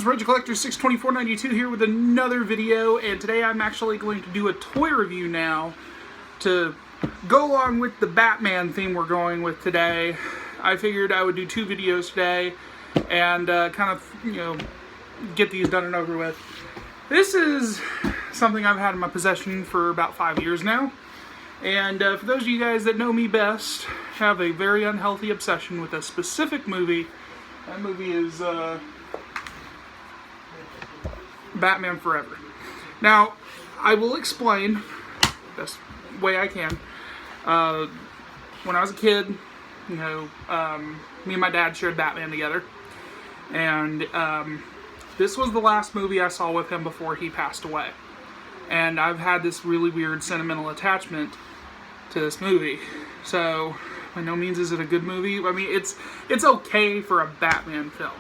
Roger Collector 62492 here with another video, and today I'm actually going to do a toy review now to go along with the Batman theme we're going with today. I figured I would do two videos today and kind of, get these done and over with. This is something I've had in my possession for about 5 years now, and for those of you guys that know me best, have a very unhealthy obsession with a specific movie. That movie is Batman Forever. Now, I will explain best way I can. When I was a kid, me and my dad shared Batman together, and this was the last movie I saw with him before he passed away. And I've had this really weird sentimental attachment to this movie. So, by no means is it a good movie. I mean, it's okay for a Batman film.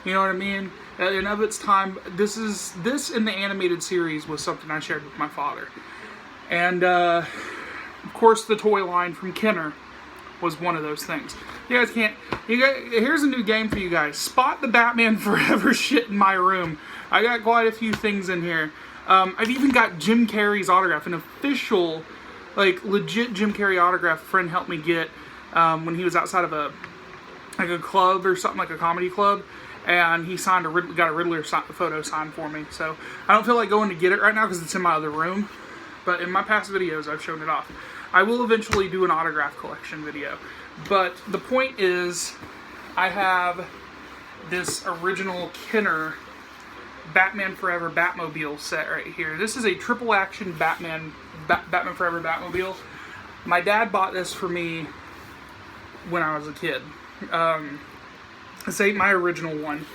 You know what I mean? And of its time, this in the animated series was something I shared with my father. And, of course, the toy line from Kenner was one of those things. Here's a new game for you guys. Spot the Batman Forever shit in my room. I got quite a few things in here. I've even got Jim Carrey's autograph, an official, legit Jim Carrey autograph a friend helped me get when he was outside of a club or something, like a comedy club, and he got a Riddler photo signed for me. So I don't feel like going to get it right now because it's in my other room, but in my past videos I've shown it off. I will eventually do an autograph collection video, but the point is I have this original Kenner Batman Forever Batmobile set right here. This is a triple action Batman Forever Batmobile. My dad bought this for me when I was a kid. This ain't my original one,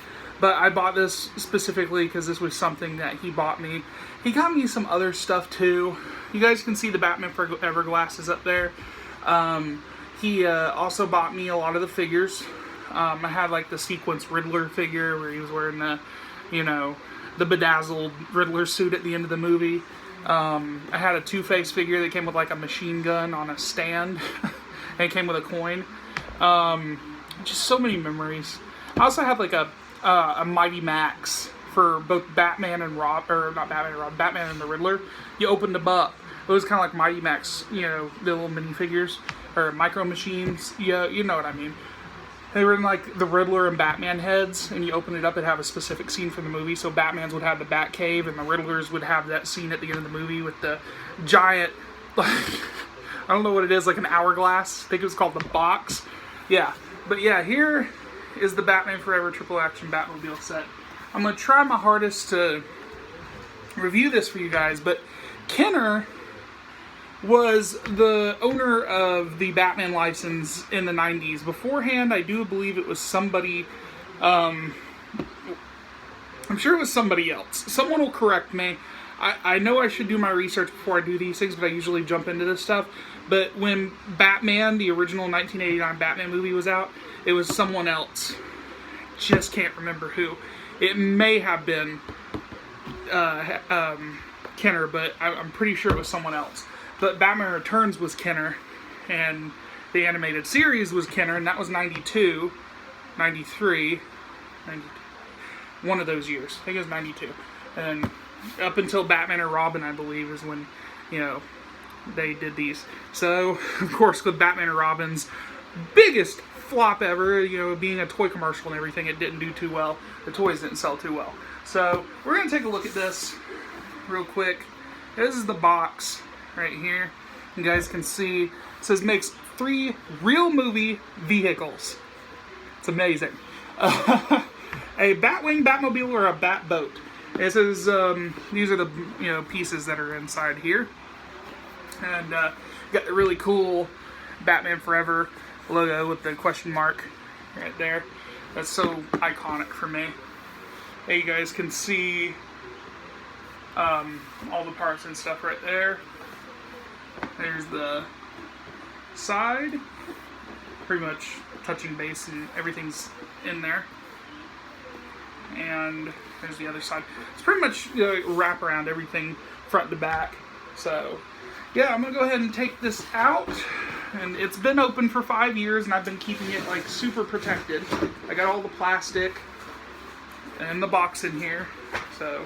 but I bought this specifically because this was something that he bought me. He got me some other stuff too. You guys can see the Batman Forever glasses up there. He also bought me a lot of the figures. I had like the sequence Riddler figure where he was wearing the, the bedazzled Riddler suit at the end of the movie. I had a Two-Face figure that came with like a machine gun on a stand. And it came with a coin. Just so many memories. I also had like a Mighty Max for both Batman and Batman and the Riddler. You opened them up. It was kind of like Mighty Max, the little minifigures or micro machines. Yeah, you know what I mean. They were in like the Riddler and Batman heads, and you open it up, it'd have a specific scene from the movie. So Batman's would have the Batcave, and the Riddlers would have that scene at the end of the movie with the giant, I don't know what it is, like an hourglass. I think it was called the box. Yeah, but yeah, here is the Batman Forever Triple Action Batmobile set. I'm going to try my hardest to review this for you guys, but Kenner was the owner of the Batman license in the 90s. Beforehand, I do believe it was somebody, I'm sure it was somebody else. Someone will correct me. I know I should do my research before I do these things, but I usually jump into this stuff. But when Batman, the original 1989 Batman movie was out, it was someone else. Just can't remember who. It may have been Kenner, but I'm pretty sure it was someone else. But Batman Returns was Kenner, and the animated series was Kenner, and that was 92, 93, 92, one of those years. I think it was 92. And up until Batman and Robin, I believe, is when, they did these. So, of course, with Batman and Robin's biggest flop ever, being a toy commercial and everything, it didn't do too well. The toys didn't sell too well. So, we're going to take a look at this real quick. This is the box right here. You guys can see it says makes 3 real movie vehicles. It's amazing. A Batwing, Batmobile, or a Batboat. This is these are the pieces that are inside here, and got the really cool Batman Forever logo with the question mark right there. That's so iconic for me. Hey, you guys can see all the parts and stuff right there. There's the side, pretty much touching base and everything's in there. And there's the other side. It's pretty much wrap around everything front to back. So yeah, I'm gonna go ahead and take this out. And it's been open for 5 years, and I've been keeping it like super protected. I got all the plastic and the box in here. So,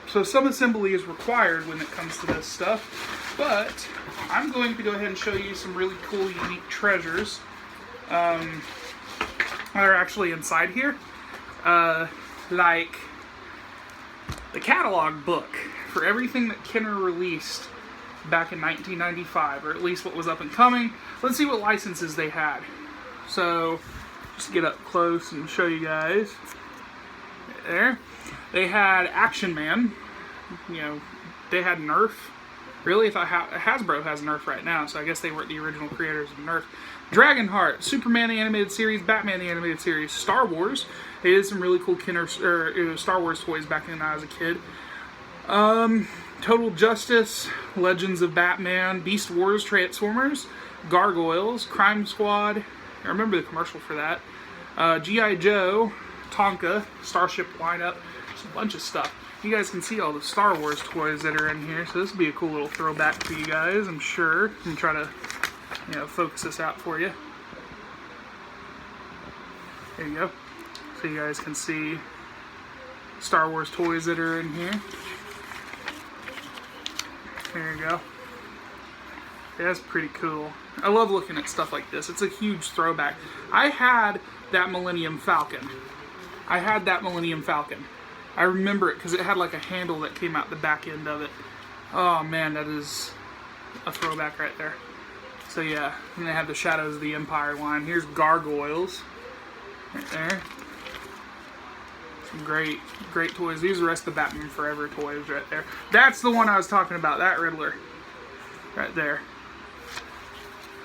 so some assembly is required when it comes to this stuff, but I'm going to go ahead and show you some really cool, unique treasures that are actually inside here. Like the catalog book for everything that Kenner released back in 1995, or at least what was up and coming. Let's see what licenses they had. So, just get up close and show you guys. Right there. They had Action Man. You know, they had Nerf. Really, if Hasbro has Nerf right now, so I guess they weren't the original creators of Nerf. Dragonheart, Superman the Animated Series, Batman the Animated Series, Star Wars. They did some really cool Kenner Star Wars toys back when I was a kid. Total Justice, Legends of Batman, Beast Wars Transformers, Gargoyles, Crime Squad. I remember the commercial for that. G.I. Joe, Tonka, Starship lineup, just a bunch of stuff. You guys can see all the Star Wars toys that are in here, so this will be a cool little throwback for you guys, I'm sure. I'm going to try to, you know, focus this out for you. There you go. So you guys can see Star Wars toys that are in here. There you go. Yeah, that's pretty cool. I love looking at stuff like this. It's a huge throwback. I had that Millennium Falcon. I remember it because it had like a handle that came out the back end of it. Oh man, that is a throwback right there. So yeah, and they have the Shadows of the Empire line. Here's Gargoyles. Right there. Some great toys. These are the rest of the Batman Forever toys right there. That's the one I was talking about, that Riddler. Right there.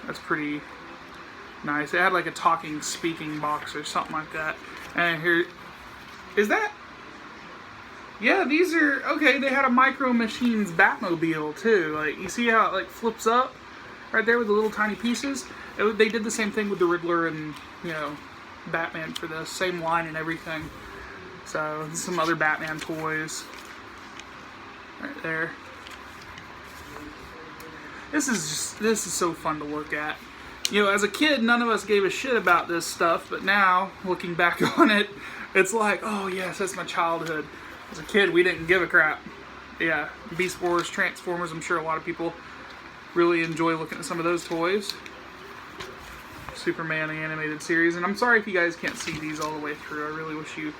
That's pretty nice. It had like a talking, speaking box or something like that. And here, is that? Yeah, these are, okay, they had a Micro Machines Batmobile too. Like, you see how it like flips up right there with the little tiny pieces? They did the same thing with the Riddler and, you know, Batman for the same line and everything. So, some other Batman toys right there. This is so fun to look at. You know, as a kid, none of us gave a shit about this stuff, but now, looking back on it, it's like, oh yes, that's my childhood. As a kid, we didn't give a crap. Yeah, Beast Wars, Transformers, I'm sure a lot of people really enjoy looking at some of those toys. Superman the Animated Series, and I'm sorry if you guys can't see these all the way through. I really wish you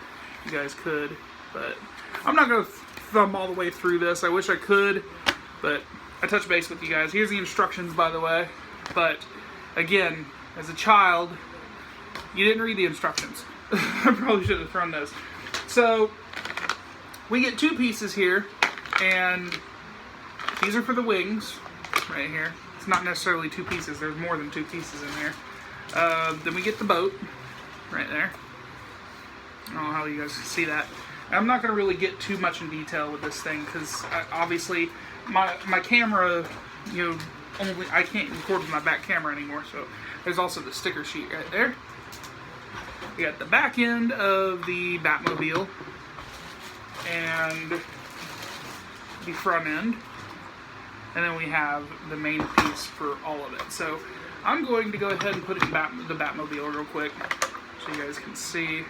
guys could, but I'm not going to thumb all the way through this. I wish I could, but I touched base with you guys. Here's the instructions, by the way, but again, as a child, you didn't read the instructions. I probably should have thrown those. So, we get two pieces here, and these are for the wings, right here. It's not necessarily two pieces, there's more than two pieces in there. Then we get the boat, right there. I don't know how you guys can see that. I'm not going to really get too much in detail with this thing, because obviously my camera, you know, I can't record with my back camera anymore, so there's also the sticker sheet right there. We got the back end of the Batmobile, and the front end, and then we have the main piece for all of it. So I'm going to go ahead and put it in the Batmobile real quick so you guys can see.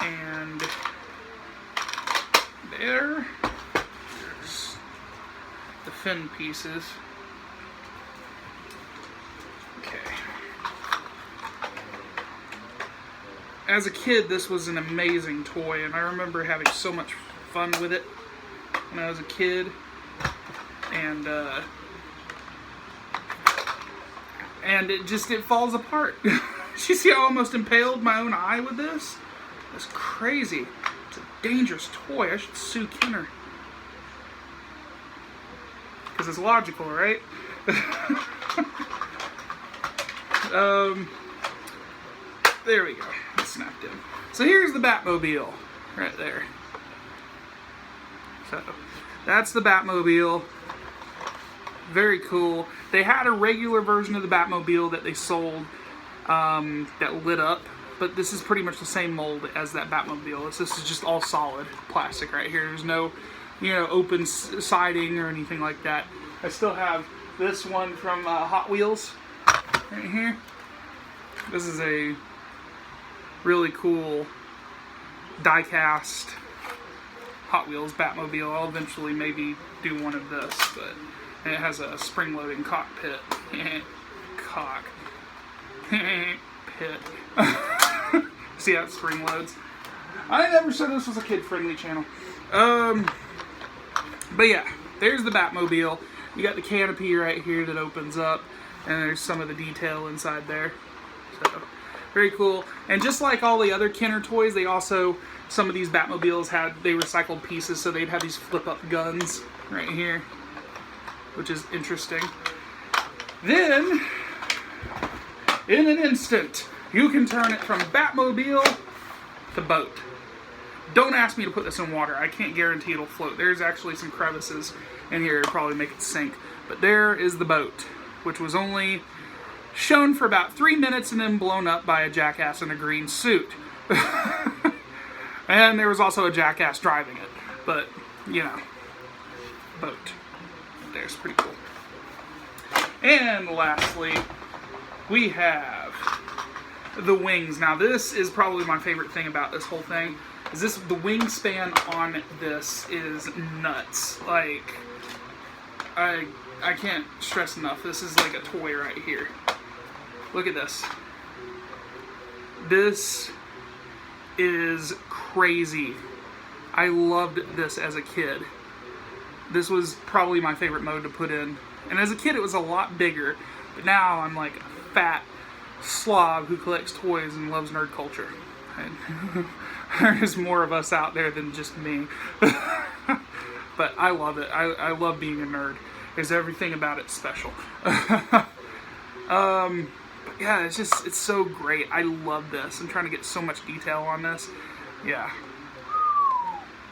And there's the fin pieces. Okay. As a kid, this was an amazing toy, and I remember having so much fun with it when I was a kid. And it falls apart. You see how I almost impaled my own eye with this? That's crazy. It's a dangerous toy. I should sue Kenner. Because it's logical, right? There we go. It snapped in. So here's the Batmobile. Right there. So, that's the Batmobile. Very cool. They had a regular version of the Batmobile that they sold that lit up, but this is pretty much the same mold as that Batmobile. This is just all solid plastic right here. There's no, you know, open siding or anything like that. I still have this one from Hot Wheels right here. This is a really cool die-cast Hot Wheels Batmobile. I'll eventually maybe do one of this, but it has a spring-loading cockpit. Pit. See how it spring loads? I never said this was a kid-friendly channel. But yeah, there's the Batmobile. You got the canopy right here that opens up, and there's some of the detail inside there. So, very cool. And just like all the other Kenner toys, they also, some of these Batmobiles they recycled pieces, so they'd have these flip-up guns right here, which is interesting. Then, in an instant, you can turn it from Batmobile to boat. Don't ask me to put this in water. I can't guarantee it'll float. There's actually some crevices in here to probably make it sink. But there is the boat, which was only shown for about 3 minutes and then blown up by a jackass in a green suit. And there was also a jackass driving it. But, you know, boat. There's pretty cool. And lastly, we have the wings. Now this is probably my favorite thing about this whole thing. Is this, the wingspan on this is nuts. Like, I can't stress enough. This is like a toy right here. Look at this. This is crazy. I loved this as a kid. This was probably my favorite mode to put in. And as a kid it was a lot bigger. But now I'm like a fat slob who collects toys and loves nerd culture. And there's more of us out there than just me. But I love it. I love being a nerd. There's everything about it special. But yeah, it's so great. I love this. I'm trying to get so much detail on this. Yeah.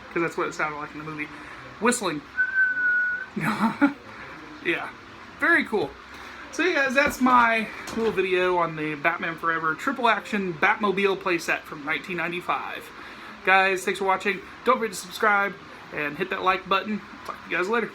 Because that's what it sounded like in the movie. Whistling. Yeah. Very cool. So yeah, guys, that's my little video on the Batman Forever Triple Action Batmobile playset from 1995. Guys, thanks for watching. Don't forget to subscribe and hit that like button. Talk to you guys later.